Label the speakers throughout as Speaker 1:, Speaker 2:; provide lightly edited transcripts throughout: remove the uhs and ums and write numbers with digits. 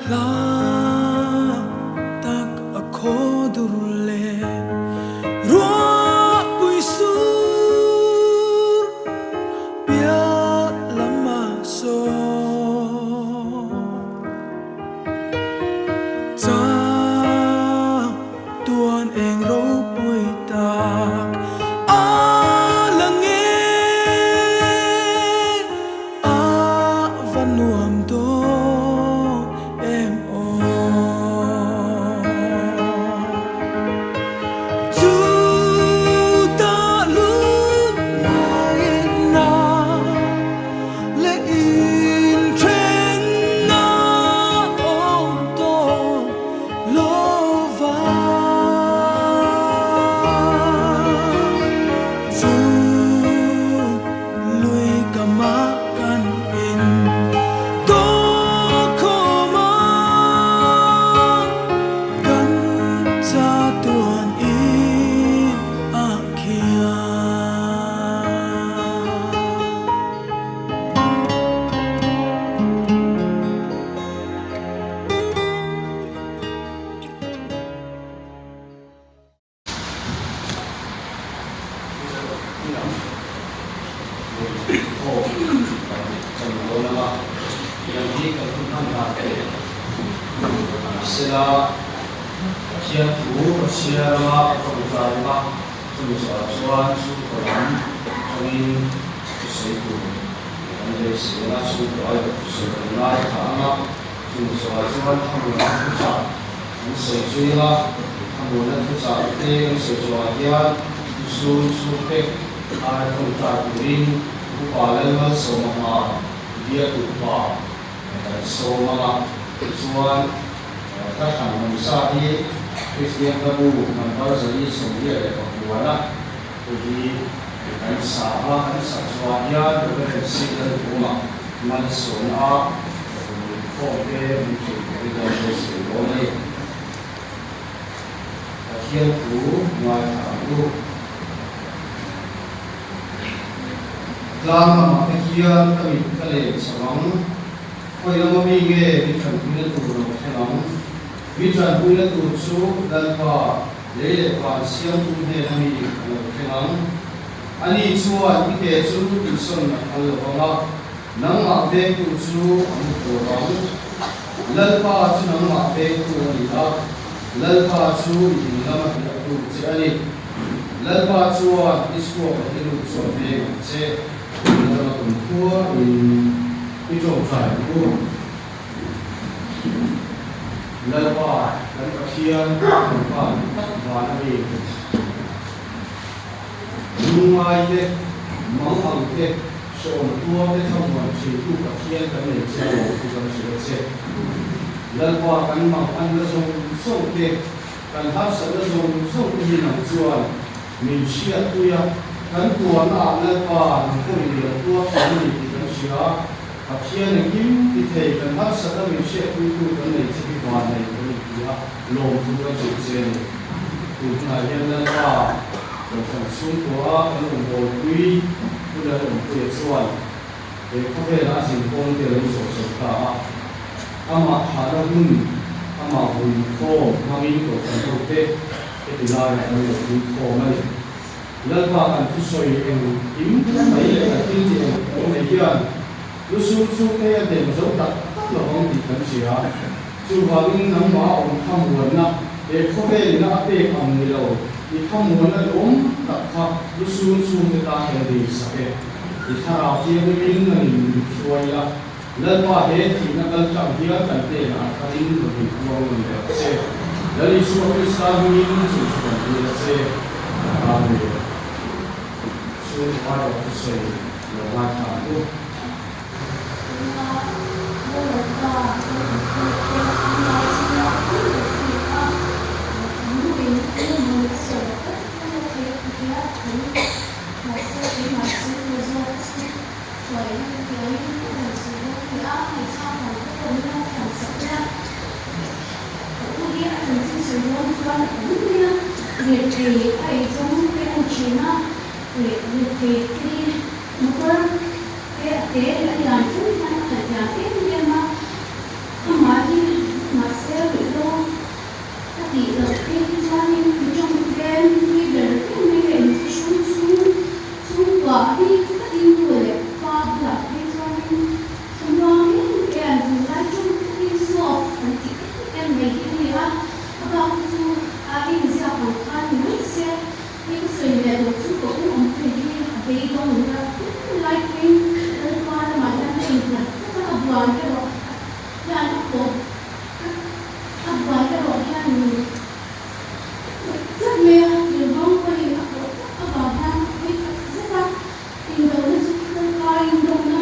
Speaker 1: la tak ako durle roa puisur pia lama so ta tuan eng ro pui tak alange a vanuam do
Speaker 2: sila siya tu siya ma pagkain ma susuan sukuran kami sesuatu anda sila sukuran sukuran kama susuan kamulah pusat sesuatu kamulah pusat itu sesuatu yang supek ada pengkajian upaya semua dia upah semua tujuan các hàng nông sản thì Christian Gabu nằm ở dưới sông địa để có nguồn là bởi vì cái sản xuất nhà được cái sinh ra của mình sống ở phong cách mình chịu cái đời sống của mình thiên phú ngoài thảo lu làm mà cái kia cái lệ sống quay lại mà mình nghe cái chuyện của tụi nó thế nào vì chuyện của tụi số lần qua lấy lại quan siêu của thế này thế nào anh ấy xua những cái số tụi son là nó nắng mặc về tụi số anh tụi nó lần qua số nắng mặc về tụi nó lần qua số gì nó mặc về tụi chị anh ấy lần qua số đi xua cái tụi số về sẽ nó cũng thua cái chỗ phải của lời qua lần đầu tiên cũng còn tất cả là gì nhưng mai thế mong hàng thế số tua thế thông qua chỉ tu cả thiên cái này sẽ là tu cả sự sẽ lần qua cái mong ăn nó dùng thế cái hấp dẫn nó dùng cái nào chuan mình chia tuya cái tua nó lần qua cái gì tua cái gì cái gì khi anh em đi thấy cái hấp dẫn đó mình sẽ tu cái này sẽ bị hoàn này cái này lồng tu cái chuyện gì tu này hiện nay là một phần xuống của cái đồng hồ quý cái là đồng hồ xoay để có thể là thành công để lấy số số cả ama hà đông ama hùng khô mang in của thành phố tết cái thứ hai là cái hùng khô này lần qua anh tu soi em kiếm mấy là kinh nghiệm của này kia lúc xuống cái đèn dấu đặt là không bị cản trở dù vào những nắng máu ông không muốn nè để có thể là áp lực ông người đâu thì không muốn là ốm đặt khắp lúc xuống người ta hiện đi sake thì thà thì những người xuôi là lần qua hết thì nó cần trọng thiết cần tiền là phải những người mua người để xe để đi xuống cái sao những sự cần tiền là xe làm gì xuống qua đó xe là hoàn thành luôn
Speaker 3: việc thì phải giống cái anh chị nó việc thì cái nó có cái là làm chút nó phải làm tiếp nhưng mà không nói như mà xe bị đâu ta bị được cái gia đình trong đêm đi về cái mấy cái xuống quả đi ta đi người để qua là cái gia đình trong đó cái em lại trong cái số em mấy cái gì á các bạn đi ra hàng ăn mấy xe những sự việc một chút cũng không thể đi về đâu nữa lại cái qua là mà ra đây là các bạn đoàn cái đó là nó các bạn cái đó là rất mê điều mong quay lại các bạn đang rất là tình đầu nó rất là tình đầu nó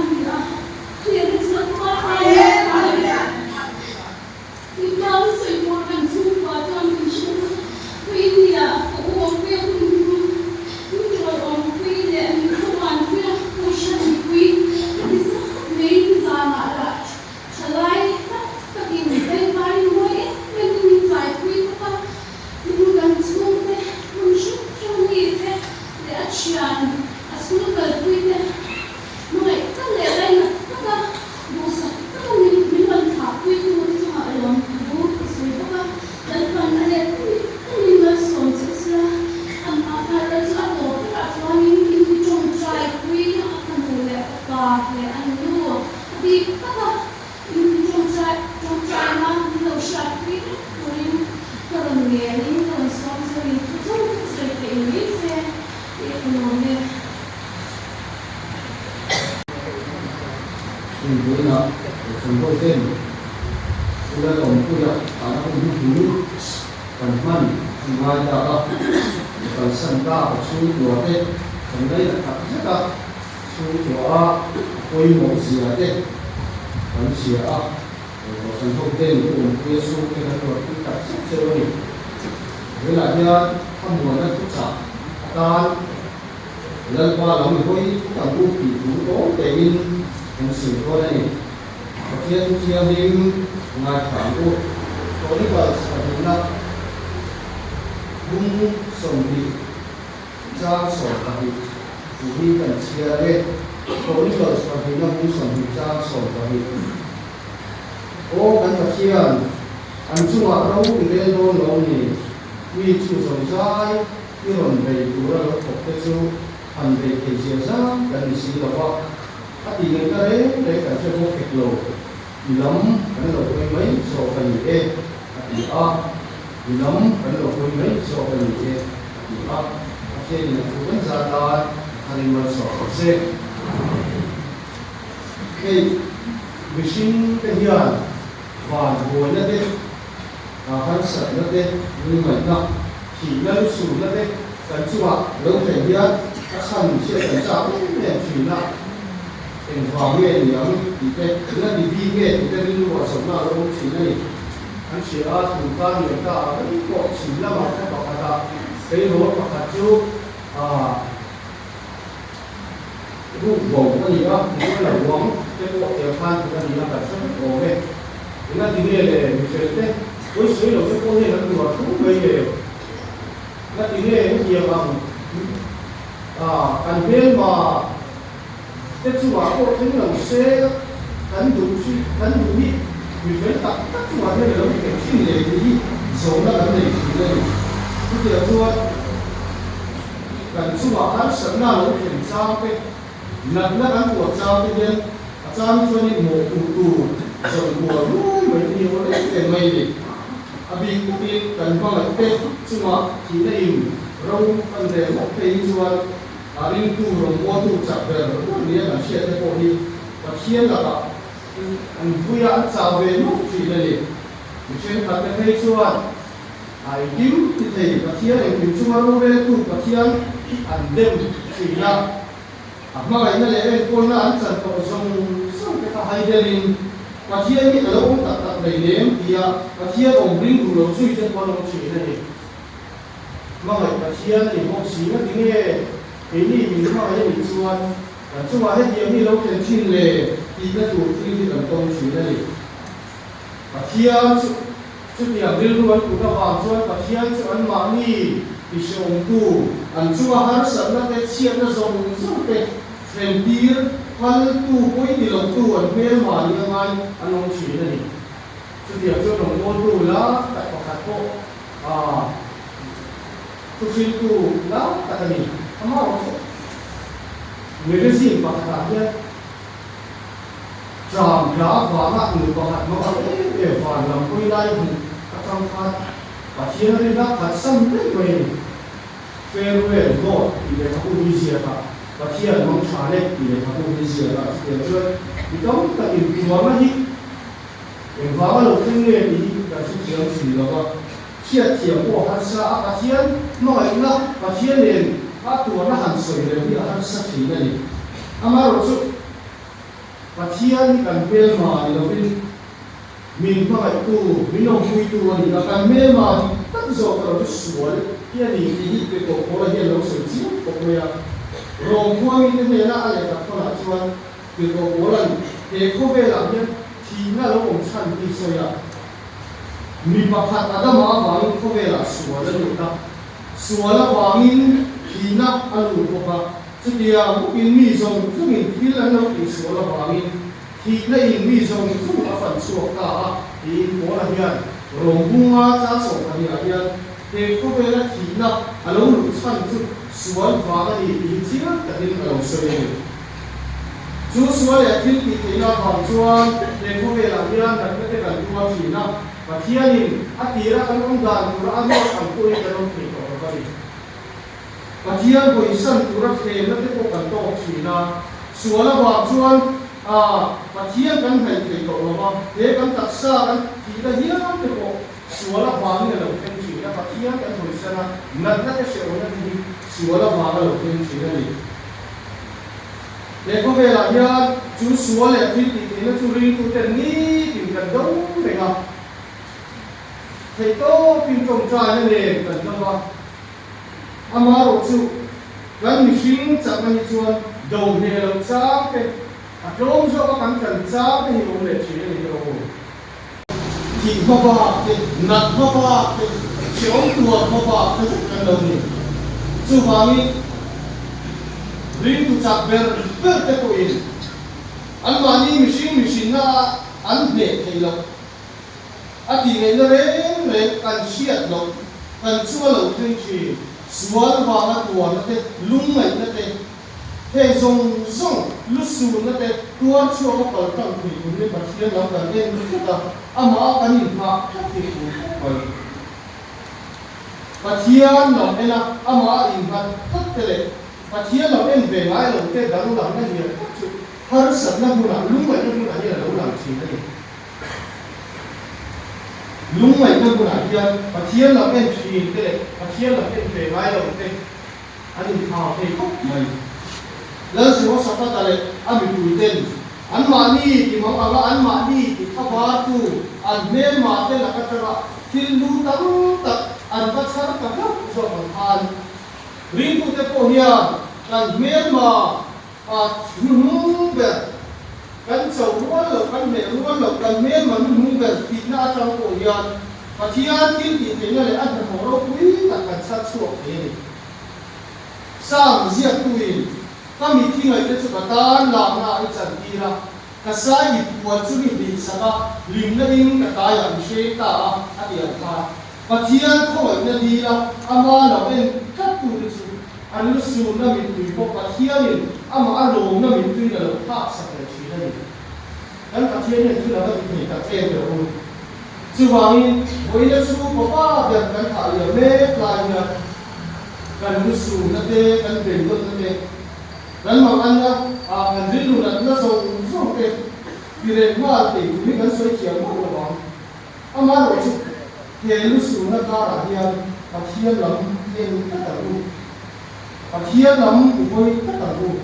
Speaker 3: thì nó rất là thì nhau sự một lần xung qua trong mình sống vì thì cũng một việc nhưng rồi ông quy để mình không hoàn quy không sẵn quy thì rất mấy ra mà lại trở lại các cái mình thấy vai nuôi mình phải quy các mình gần xuống thế mình sống trong gì thế để ăn xuống gần quy thế mọi các lẽ đây là các bố sợ các mình vẫn thả quy thôi cho họ lòng bố rồi các dan phần ada lima sponsor ada satu peraturan ini cuma try kui akan boleh apa le anu tapi apa ini cuma try lah kita usah kui kuring kerana ini kalau sponsor itu cuma seperti ini saya ekonomi
Speaker 2: Chúng là chúng tôi tên chúng ta tổng quy định là nó cũng như phần phân ngoài ra phần sân ca và suy của thế phần đây là thật rất là suy của quy mô gì là thế phần gì à phần thông tin của một cái số cái là của cái tập sách chơi với lại như thăm muốn nó phức tạp ta lần qua là mình có thằng cu kỳ thủ tố để in hành xử qua đây thiên chia đêm ngày tháng của có những cái sản phẩm bung sòng đi ra sòng đi thì cần chia lên có những cái sản phẩm bung sòng đi ra sòng đi ô cần phải chia anh chung là đâu cũng lên đâu đâu nhỉ vì chủ sòng trái cái hồn về chủ là học cái chủ hành về thì chia ra cần gì là what thì người ta đấy cần cho một kịch lộ lắm cái lộ mấy số phần e thì thì lắm cái lộ mấy số phần e thì trên là cũng rất là thành một số xe cái machine cái hiện và ngồi nó đấy hắn sợ nó đấy nhưng mà nó chỉ nó sủ nó đấy cần chua lâu thể hiện các sản sẽ cần sao để chỉ là thành phòng nghe thì ông thì cái thứ là đi nghe thì cái lưu vào sống nào đâu chỉ này anh sẽ thủ ta người ta cái có chỉ là một cái bảo ta cái lối bảo ta chú cái bầu cái gì đó thì cái là uống cái bộ tiểu phan cái gì là phải rất là nghe thì là thì nghe để mình sẽ thế với suy luận cái con này nó được không gây về là thì nghe cái gì bằng cần biết mà cái chú bảo cô thấy là xe đánh đủ đi vì phải tập các chú bảo đây là một cái chuyên đề gì số nó là gì thì đây cái điều chú cần chú bảo hắn sẵn nào nó kiểm tra cái nặng nó hắn của cha cái nhân cha cho nên một tù rồi của luôn mấy nhiều đấy cái mày đi vì cái cần bao là cái chú bảo chỉ là im râu vấn đề một cái chú Aring tu rumah tu cakap, dia nak share tu pun và share là anh vui ăn chào về lúc gì đây, chuyện là cái hay chuan, ai kiếm thì thầy và share để kiếm chuan về tu và share anh đem chỉ là, mà cái này là con là anh chặt vào xong cái hai gia đình và share cái đó cũng tập đầy ném thì và share ông bring tu rồi suy cho con ông chỉ này, mà cái share thì một xí nó tiếng nghe cái này mình nói là mình chuan hết nhiều như lâu tiền xin lệ thì cái chủ trương thì cần công chỉ đây và thiên chút điểm liên luôn của các bạn chuan và thiên cho anh mà đi thì sẽ ông tu anh chuan hắn sẵn là cái chiên nó dùng cái thêm tia hắn tu quấy thì lòng tu anh bên mà như anh ông chỉ đây chút dia cho đồng môn tu lá tại có hạt bộ tu sinh tu lá tại cái gì không có người cái gì bằng hạt nhé tròn lá và hạt người bằng hạt nó để vào làm quay lại thì các trong hạt và chia ra các hạt xâm đấy rồi fairway road thì để các ông đi xe cả và chia mong trả lên thì để các ông đi xe cả thì chơi thì đó là những cái mà gì em vào lúc cái nghề thì là chỉ trường chỉ là có chia tiền của hắn sa và chia nói là và chia liền các tuổi nó hẳn sợi đều bị hắn sa chỉ này ama rồi chút và chia thì cần bên mà thì nó bên mình phải tu mình không vui tu thì là cần bên mà tất rồi cái đó sửa kia thì cái tổ của là hiện lâu sửa chữa của người rồi qua mình cái này là ai là con là cho cái tổ của là để có về làm nhân thì nó là ông chăn đi soi à mình bảo hạt ada mà vàng có về là sửa là được đó sửa là vàng thì nó ăn được không ạ chứ thì một cái mì rồng chứ mình khi là nó bị sửa là vàng thì lấy mì rồng chứ là phần sửa cả thì có là hiện rồi bunga cha sổ là hiện để có về là thì nó ăn được chăn chứ sửa vàng thì chỉ là cái gì là sửa chú số là thiên thì nó còn chuan để có về làm như là cái cần chuan thì nó và thiên thì tí ra cái ông đàn của nó ăn ăn tuổi cái ông thì có cái gì và thiên của sân của nó thì nó cái bộ cần to thì nó số là vào chuan và thiên cần phải thì có nó để cần đặt xa cần thì là hiếm cái bộ số là vào như là cái gì đó và thiên cần hồi sân là nâng cái sự nó thì số là vào là cái gì đó để có về là nhớ chú số là thì nó chú riêng tu tiền ní tìm cần đâu phải không thầy tô tìm trồng trà như này cần đâu không ama rồi chú gần mình xin chẳng anh chuan đầu này là sao cái trông cho các bạn cần sao cái hiểu để chỉ để hiểu thì mà ba cái nặng mà ba cái chiếu tua mà ba cái cần đâu này chú vàng riêng tu chặt ber cái tuổi anh mà đi machine na anh để thấy lộc thì ngày đó đấy cần siết lộc cần xua lộc thêm gì xua vào nó tua nó thế lung mày nó thế dùng lúc xua nó thế tua xua nó còn trong thủy cũng nên bật lên nó cần lên nó đó mà cái nhìn mà thì cũng và thiên nó đây là mà nhìn mà tất cái này và thiên nó bên về ngay là cái đó nó làm cái gì har sẵn là muna lung mày nó muna như là lâu làm gì đấy lung mày nó muna kia và thiên là bên gì thế và thiên là bên về ngay là cái anh thao thì khóc mày lần sau sắp tới đây anh bị đuổi tên anh mà đi thì mà anh mà đi thì tháp ba tu anh nên mà thế là cái đó thiên lu tăng tập anh bắt sát tập đó rồi mà anh riêng tu thế cô hiền anh nên mà về cái sầu luôn là cái mẹ luôn là cái mẹ mà muốn về thì na trong cổ hiền và khi anh tin thì thế này anh phải hỗ trợ quý là cảnh sát suộc thế sang giết tuổi các mình khi ngày tết chúng ta làm na ít chẳng đi ra cái sai gì buồn chú mình bị sao lim lên in cái tai làm xe ta anh đi ăn và khi anh không phải đi ra ama là bên các tuổi chú anh lúc xưa nó mình tùy bộ và khi anh ama anh lồng nó mình tùy là phát sạch là chỉ đây anh cả thiên này tùy là cái gì cả thiên được không chú hoàng với nó chú có ba việc cần thảo luận mê lại là cần lúc xưa nó thế cần bền vững nó thế cần mà anh cần biết luôn là nó sống cái vì vậy mà thì mình cần soi chiếu một cái đó ama rồi chú thì lúc xưa nó ra là thiên và thiên lắm thiên tất cả luôn và thiên lắm của tôi tất cả luôn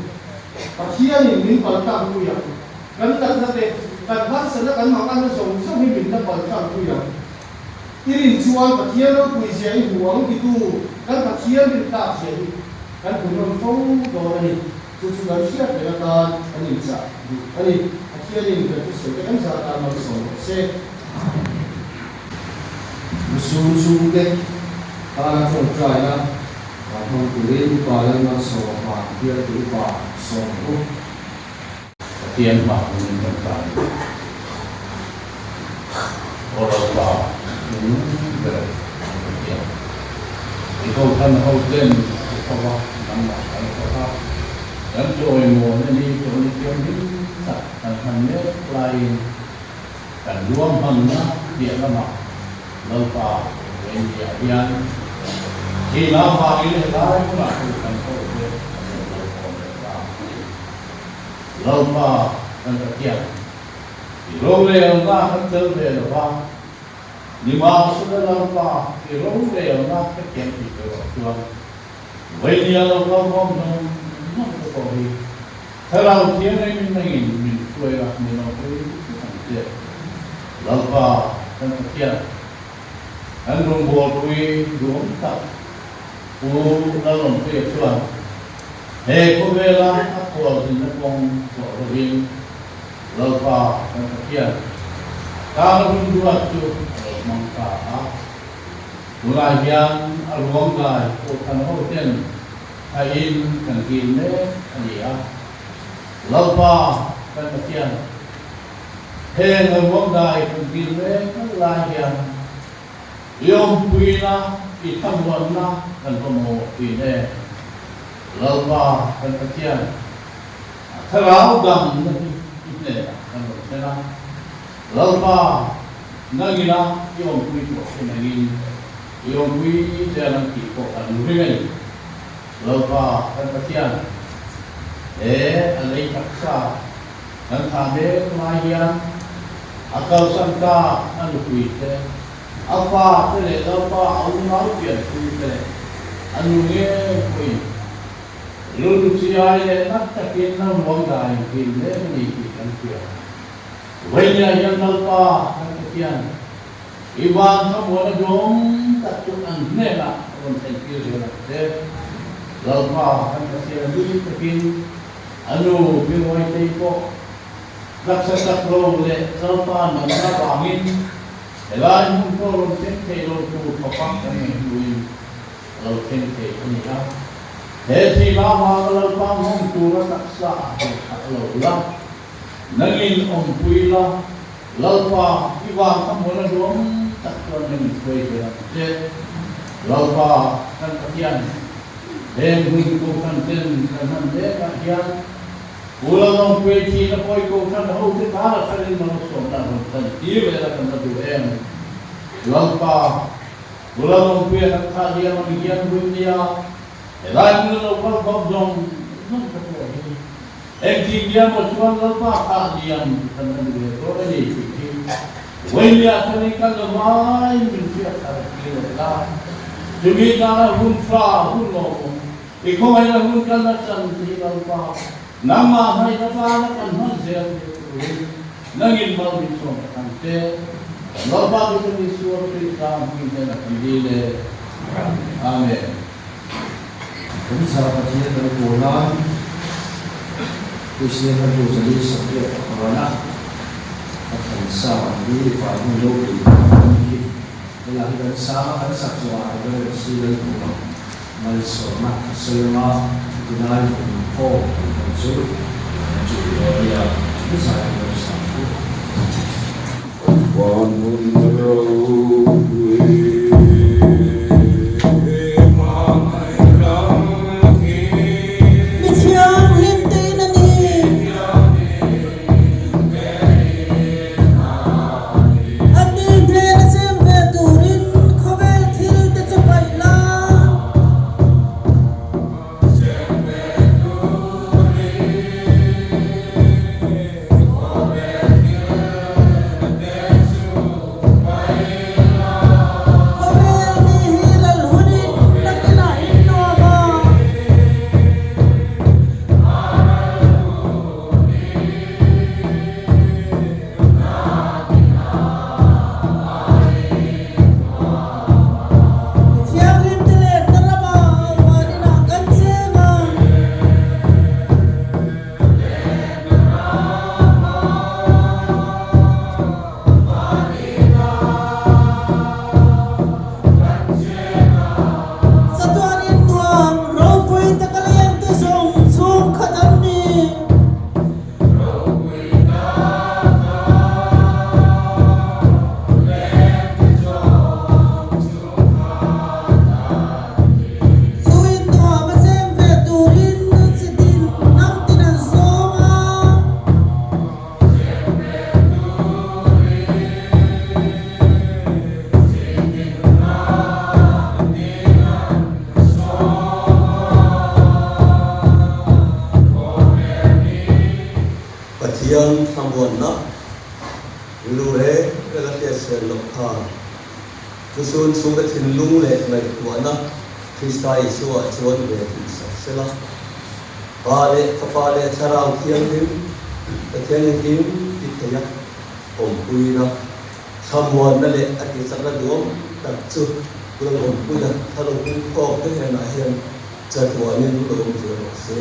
Speaker 2: và thiên thì mình còn tạm vui à gần tận ra thế gần phát sinh ra gần mà ăn nó sống sống thì mình đã còn tạm vui à cái hình chuan và thiên nó quỳ dễ huống thì tu gần và thiên thì ta dễ gần cũng nó phong đồ này chú gần thiên để là ta anh nhìn sao anh nhìn thiên thì mình phải sửa cái sao ta mà sống xe su cái ta là trồng trái là không tuổi bà lên mà sổ bà kia tuổi bà sổ cũng tiền bà mình cần phải
Speaker 4: orang tua ber itu kan hotel apa nama apa dan joy mo ni joy ni tak hanya lain dan dua mana dia nama lupa dia thì nó vào cái này đó cũng là một thành phố lâu mà anh ta tiền thì lâu này ông ta không chơi về được không nhưng mà sau đó lâu mà thì lâu này ông ta cái tiền thì được chưa vậy thì lâu lâu không nó có gì thế nào tiền này mình quay lại mình nói cái thằng tiền lâu mà anh ta tiền anh dùng bộ quỳ đúng tập dalam Tuhan. Hei kubela aku di negong Tuhan lepas kemudian kalau dua tu mangka mulayan arwang lai utan hotel hain kangkin dia lepas kemudian hei arwang lai kangkin mulayan yom puina itam warna dan pemo ini lalu kan kecian terlalu dam ini kan kecian lalu nagina yom kui ko nagin yom kui jalan kiko kan nurigai lalu kan kecian alai taksa dan tabe kemahian akal sangka anu kui apa tu le apa awak nak biar kui le anu ni kui lulu siapa le nak takin nak buang gai kui le ni kan kia wajah yang apa kan kian iban semua dom tak cuman ni lah orang tengkir dia le apa kan kia ni takin anu biar tengko laksa pro le apa mana bangin Elain pun orang tengke orang tu papak kami hui orang tengke ini lah. Hei lama kalau panggung tu orang tak sah kalau lah. Nangin pui lah. Lalpa iwan kamu orang dom tak tuan yang kuih berapa. Lalpa kan kajian. Hei mungkin kan kan dia kajian. Ulang orang kuih cina kuih kau kan tahu kita harus cari manusia dan dia berada pada dunia. Lalpa ulang orang kuih tak dia mengian dunia. Lain orang kau kobdong nak kuih. Ekcing dia macam lalpa tak dia pada dunia. Kau ini fikir. Wajah mereka lemah menjadi terkira. Jadi kalau hunfa hunlo, ikut ayah hunkan macam si lalpa. Nama hai nafana kan hasil nangin mau disong kante lalpa itu disuruh kita mungkin nak dile amen.
Speaker 2: Kami sahabat dia terpulang Kristian itu jadi setiap orang akan sama di faham logi melahirkan sama kan saksuah ada silang pulang malsoma selama kenal oh so dia bisa bersatu
Speaker 5: buồn nó lu hé cái là cái xe lộc thà cứ xuân xuống cái thìn lung lệ này của nó Kristai Yeshua chuan về thì sẽ là ba lệ charang thiêng liêng cái thiêng liêng thì thấy nhá ổn quy nó tham nguồn nó lệ anh đi sang ra đúng đặt chút luôn ổn quy đó thay đổi cũng có cái này là hiện chợt nguồn nên lúc đó cũng sẽ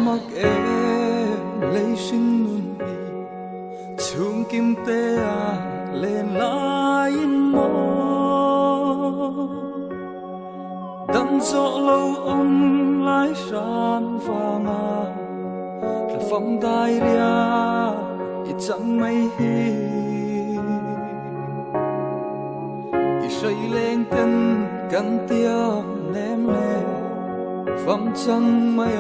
Speaker 1: Mặc em lấy sinh mừng hi chung kim tê lên lại mơ đâm dỗ lâu ông lái sàn và ngà là phong tai ria ít chẳng mây hi ít say lên cần tiếng ném lên phong chẳng mây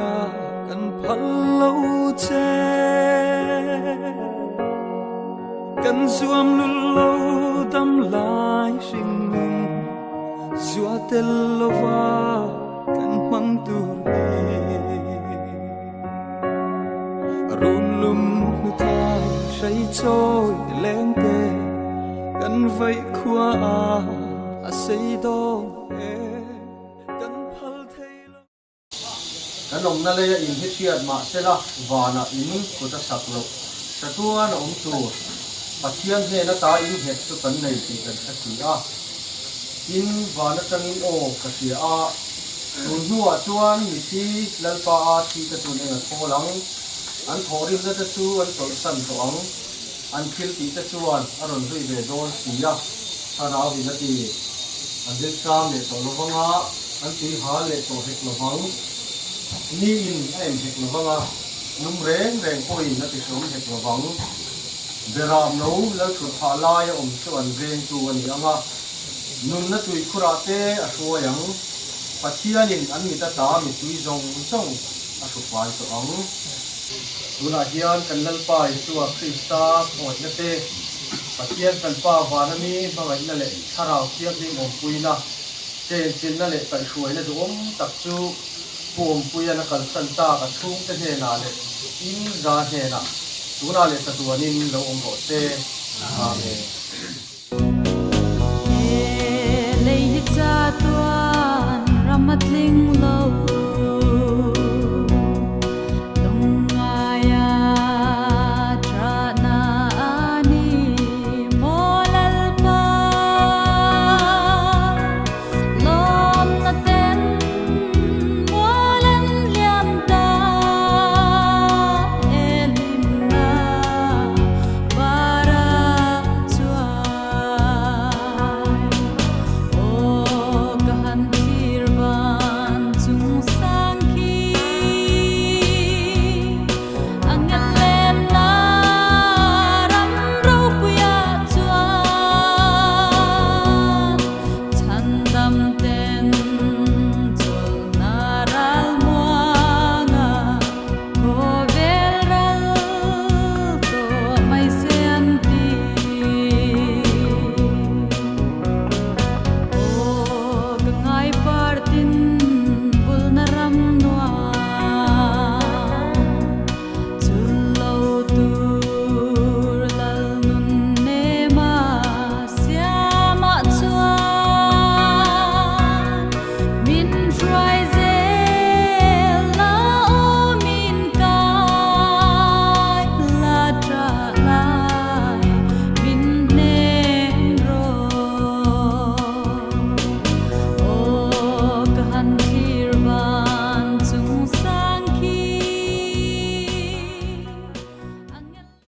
Speaker 1: cần phật lâu che cần zuam lu lâu tâm lại sinh mừng zua tel lova cần hoang tu run lum nu thai say trôi lên tê cần vậy khua say đo cần phật thấy
Speaker 2: kan om na le in hi thiat ma sela wana in ko ta sak lo ta tua na om tu pathian he na ta in het tu kan nei ti kan thati a in wana kan in o ka si a tun huwa chuan mi ti lalpa a ti ta tu ne tho lang an thorin na ta chu an tol san to ang an khil ti ta chuan aron hui ve don ti ya ta na wi na ti an dil sam le to lo wanga an ti ha le to hek lo wang ni in em hek lo wanga num reng poi na ti som hek lo wang beram no la thu pha lai om chuan reng tu ani anga nun na tui khura te a hruai ang pathian in an mi ta mi tui zong zong a hru pai to ang tuna hian kan lalpa Yeshua Krista oi na te pathian kan pa wanami mangai na le tharau thiam ni om puina ten chin na le kai hruai na dum tak chu pum puya na kal san ta ka thung te he na le in za he na tuna le ta tuanin lo om ro te amen
Speaker 6: lei hi cha tuan ramatling lo